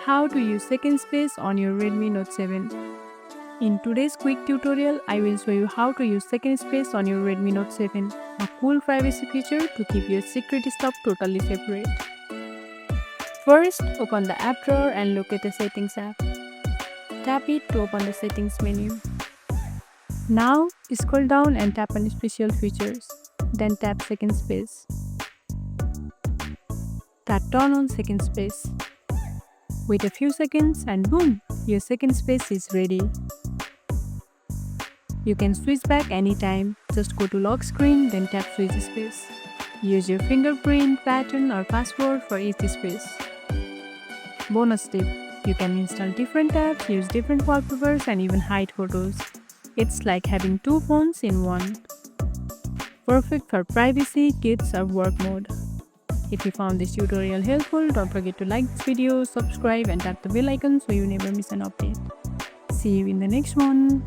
how to use second space on your Redmi Note 7. In today's quick tutorial, I will show you how to use second space on your Redmi Note 7, a cool privacy feature to keep your secret stuff totally separate. First, open the app drawer and look at the Settings app. Tap it to open the Settings menu. Now, scroll down and tap on Special Features, then tap Second Space. Tap Turn on Second Space. Wait a few seconds and boom, your second space is ready. You can switch back anytime. Just go to lock screen, then tap switch space. Use your fingerprint, pattern or password for each space. Bonus tip, you can install different apps, use different wallpapers and even hide photos. It's like having two phones in one. Perfect for privacy, kids or work mode. If you found this tutorial helpful, don't forget to like this video, subscribe and tap the bell icon so you never miss an update. See you in the next one.